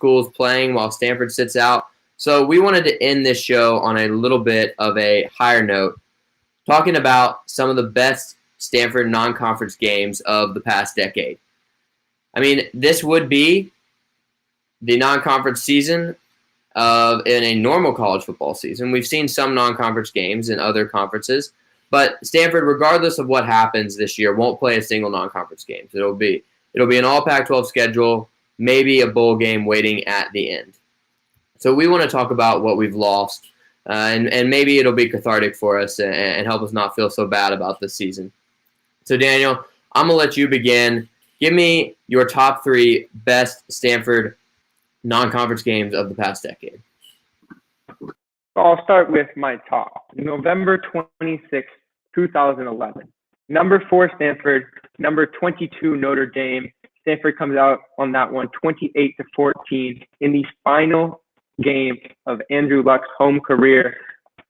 schools playing while Stanford sits out. So we wanted to end this show on a little bit of a higher note, talking about some of the best Stanford non-conference games of the past decade. I mean, this would be the non-conference season in a normal college football season. We've seen some non-conference games in other conferences, but Stanford, regardless of what happens this year, won't play a single non-conference game. So it'll be an all Pac-12 schedule, maybe a bowl game waiting at the end. So we want to talk about what we've lost, and maybe it'll be cathartic for us and help us not feel so bad about this season. So Daniel, I'm going to let you begin. Give me your top 3 best Stanford non-conference games of the past decade. I'll start with my top. November 26, 2011. Number 4, Stanford. Number 22, Notre Dame. Stanford comes out on that one, 28-14, in the final game of Andrew Luck's home career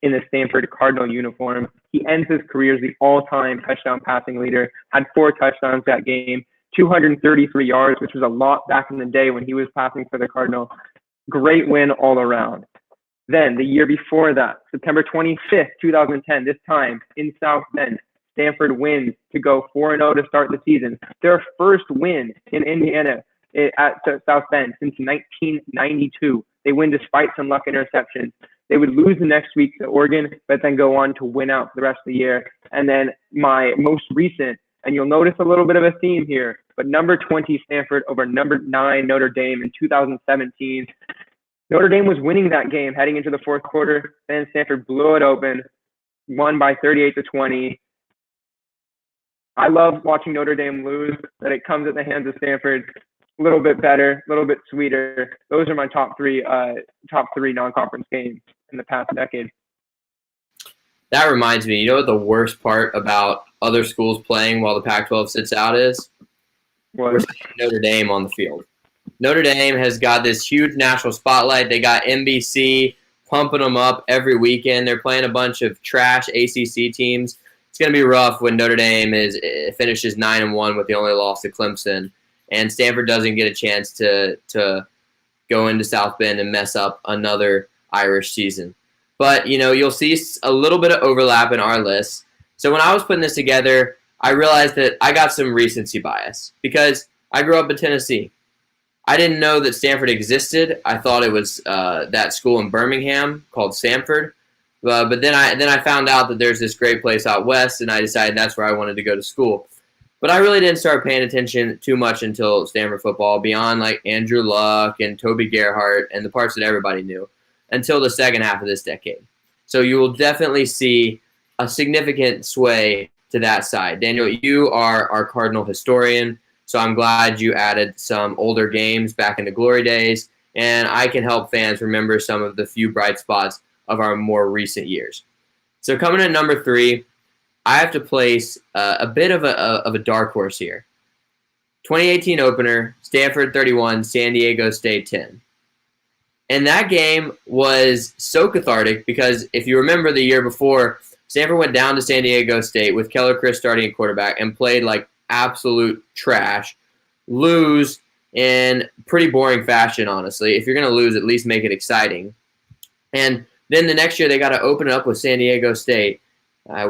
in the Stanford Cardinal uniform. He ends his career as the all-time touchdown passing leader, had 4 touchdowns that game, 233 yards, which was a lot back in the day when he was passing for the Cardinal. Great win all around. Then the year before that, September 25th, 2010, this time in South Bend, Stanford wins to go 4-0 to start the season. Their first win in Indiana at South Bend since 1992. They win despite some luck interceptions. They would lose the next week to Oregon, but then go on to win out for the rest of the year. And then my most recent, and you'll notice a little bit of a theme here, but number 20 Stanford over number 9 Notre Dame in 2017. Notre Dame was winning that game heading into the fourth quarter, and Stanford blew it open, won by 38-20. I love watching Notre Dame lose, but it comes at the hands of Stanford. A little bit better, a little bit sweeter. Those are my top three non-conference games in the past decade. That reminds me, you know what the worst part about other schools playing while the Pac-12 sits out is? We're seeing Notre Dame on the field. Notre Dame has got this huge national spotlight. They got NBC pumping them up every weekend. They're playing a bunch of trash ACC teams. It's going to be rough when Notre Dame finishes 9-1 with the only loss to Clemson, and Stanford doesn't get a chance to go into South Bend and mess up another Irish season. But, you know, you'll see a little bit of overlap in our list. So when I was putting this together, I realized that I got some recency bias because I grew up in Tennessee. I didn't know that Stanford existed. I thought it was that school in Birmingham called Samford. But then I found out that there's this great place out west, and I decided that's where I wanted to go to school. But I really didn't start paying attention too much until Stanford football, beyond like Andrew Luck and Toby Gerhart and the parts that everybody knew, until the second half of this decade. So you will definitely see a significant sway to that side. Daniel, you are our Cardinal historian, so I'm glad you added some older games back in the glory days, and I can help fans remember some of the few bright spots of our more recent years. So coming in number 3, I have to place a bit of a dark horse here. 2018 opener, Stanford 31, San Diego State 10. And that game was so cathartic because if you remember the year before, Stanford went down to San Diego State with Keller Chris starting at quarterback and played like absolute trash, lose in pretty boring fashion, honestly. If you're going to lose, at least make it exciting. And then the next year, they got to open it up with San Diego State.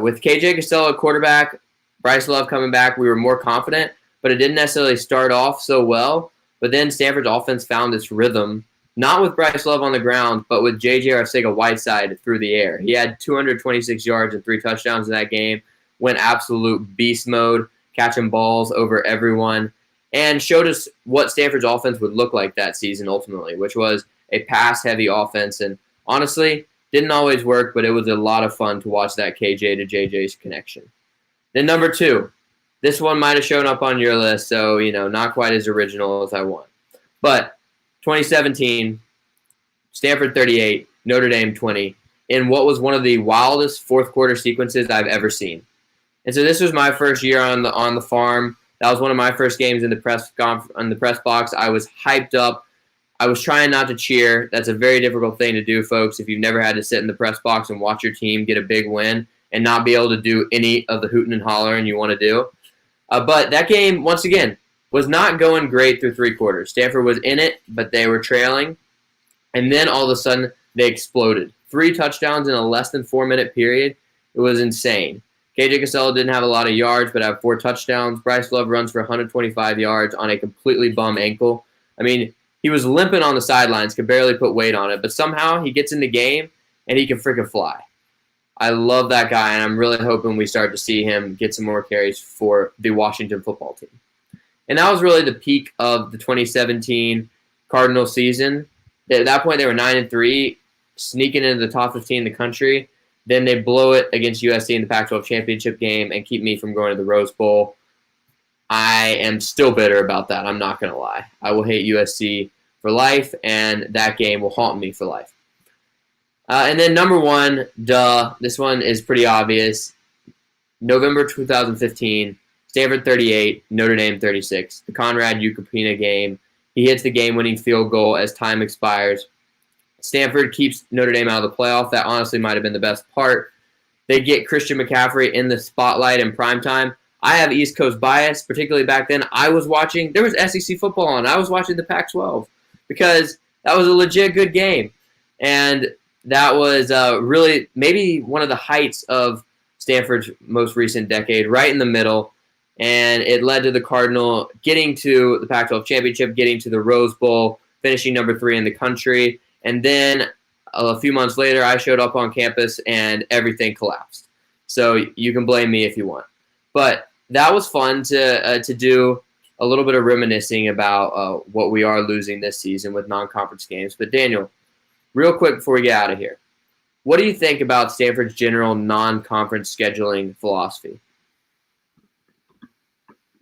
With KJ Costello at quarterback, Bryce Love coming back, we were more confident, but it didn't necessarily start off so well. But then Stanford's offense found its rhythm, not with Bryce Love on the ground, but with J.J. Arcega-Whiteside through the air. He had 226 yards and 3 touchdowns in that game, went absolute beast mode, catching balls over everyone, and showed us what Stanford's offense would look like that season ultimately, which was a pass-heavy offense. And honestly, didn't always work, but it was a lot of fun to watch that KJ to JJ's connection. Then number 2, this one might have shown up on your list, so, you know, not quite as original as I want. But 2017, Stanford 38, Notre Dame 20, in what was one of the wildest fourth quarter sequences I've ever seen. And so this was my first year on the farm. That was one of my first games in the press box. I was hyped up. I was trying not to cheer. That's a very difficult thing to do, folks, if you've never had to sit in the press box and watch your team get a big win and not be able to do any of the hooting and hollering you want to do. But that game, once again, was not going great through three quarters. Stanford was in it, but they were trailing. And then all of a sudden, they exploded. 3 touchdowns in a less than 4-minute period. It was insane. KJ Casella didn't have a lot of yards, but had 4 touchdowns. Bryce Love runs for 125 yards on a completely bum ankle. I mean, he was limping on the sidelines, could barely put weight on it, but somehow he gets in the game, and he can freaking fly. I love that guy, and I'm really hoping we start to see him get some more carries for the Washington football team. And that was really the peak of the 2017 Cardinals season. At that point, they were 9-3, sneaking into the top 15 in the country. Then they blow it against USC in the Pac-12 championship game and keep me from going to the Rose Bowl. I am still bitter about that. I'm not going to lie. I will hate USC for life, and that game will haunt me for life. And then number 1, this one is pretty obvious. November 2015, Stanford 38, Notre Dame 36. The Conrad Ukapina game. He hits the game-winning field goal as time expires. Stanford keeps Notre Dame out of the playoff. That honestly might have been the best part. They get Christian McCaffrey in the spotlight in primetime. I have East Coast bias, particularly back then. There was SEC football on. I was watching the Pac-12 because that was a legit good game. And that was really maybe one of the heights of Stanford's most recent decade, right in the middle. And it led to the Cardinal getting to the Pac-12 championship, getting to the Rose Bowl, finishing number 3 in the country. And then a few months later, I showed up on campus and everything collapsed. So you can blame me if you want. But that was fun to do a little bit of reminiscing about what we are losing this season with non-conference games. But Daniel, real quick before we get out of here, what do you think about Stanford's general non-conference scheduling philosophy?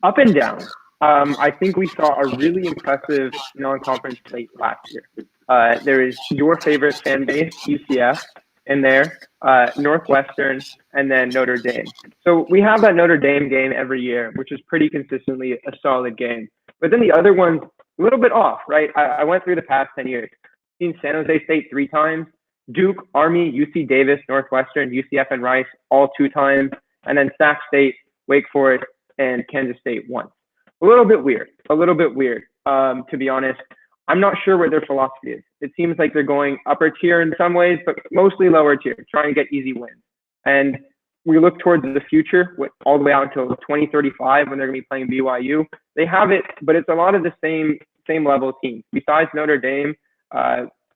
Up and down. I think we saw a really impressive non-conference slate last year. There is your favorite fan base, UCF, in there, Northwestern, and then Notre Dame. So we have that Notre Dame game every year, which is pretty consistently a solid game. But then the other one's a little bit off, right? I went through the past 10 years. Seen San Jose State 3 times, Duke, Army, UC Davis, Northwestern, UCF, and Rice all 2 times, and then Sac State, Wake Forest, and Kansas State once. A little bit weird, to be honest. I'm not sure what their philosophy is. It seems like they're going upper tier in some ways, but mostly lower tier, trying to get easy wins. And we look towards the future, all the way out until 2035 when they're going to be playing BYU. They have it, but it's a lot of the same level teams. Besides Notre Dame,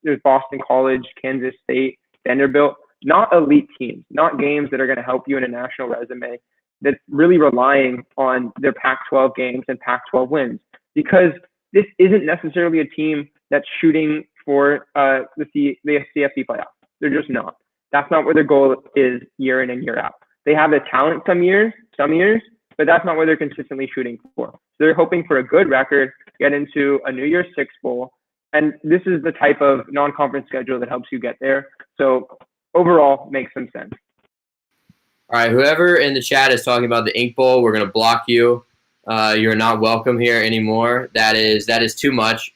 there's Boston College, Kansas State, Vanderbilt. Not elite teams, not games that are going to help you in a national resume. That's really relying on their Pac-12 games and Pac-12 wins, because this isn't necessarily a team that's shooting for the CFP playoff. They're just not. That's not where their goal is year in and year out. They have the talent some years, but that's not where they're consistently shooting for. So they're hoping for a good record, get into a New Year's Six Bowl, and this is the type of non-conference schedule that helps you get there. So overall, makes some sense. All right, whoever in the chat is talking about the Ink Bowl, we're going to block you. You're not welcome here anymore. That is too much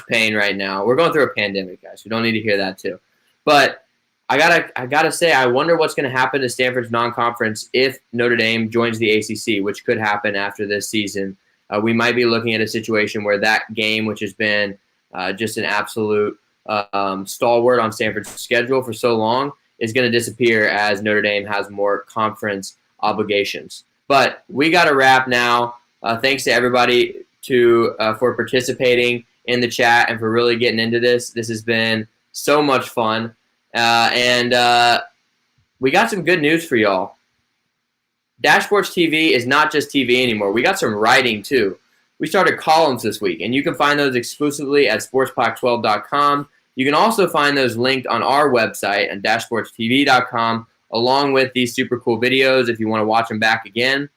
pain right now. We're going through a pandemic, guys. We don't need to hear that too. But I gotta say, I wonder what's going to happen to Stanford's non-conference if Notre Dame joins the ACC, which could happen after this season. We might be looking at a situation where that game, which has been just an absolute stalwart on Stanford's schedule for so long, is going to disappear as Notre Dame has more conference obligations. But we got to wrap now. Thanks to everybody for participating in the chat and for really getting into this. This has been so much fun. And we got some good news for y'all. Dashboards TV is not just TV anymore. We got some writing too. We started columns this week, and you can find those exclusively at sportspac12.com. You can also find those linked on our website at dashboardstv.com, along with these super cool videos if you want to watch them back again.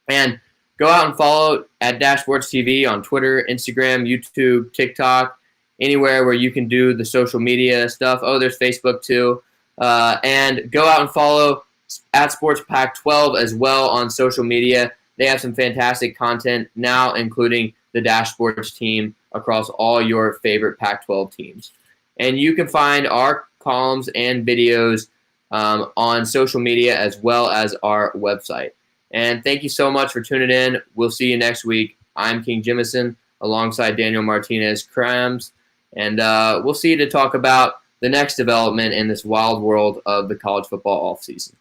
And go out and follow at Dashboards TV on Twitter, Instagram, YouTube, TikTok, anywhere where you can do the social media stuff. Oh, there's Facebook too. And go out and follow at SportsPac12 as well on social media. They have some fantastic content now, including the Dashboards team across all your favorite Pac-12 teams. And you can find our columns and videos on social media as well as our website. And thank you so much for tuning in. We'll see you next week. I'm King Jimison alongside Daniel Martinez-Krams, and we'll see you to talk about the next development in this wild world of the college football offseason.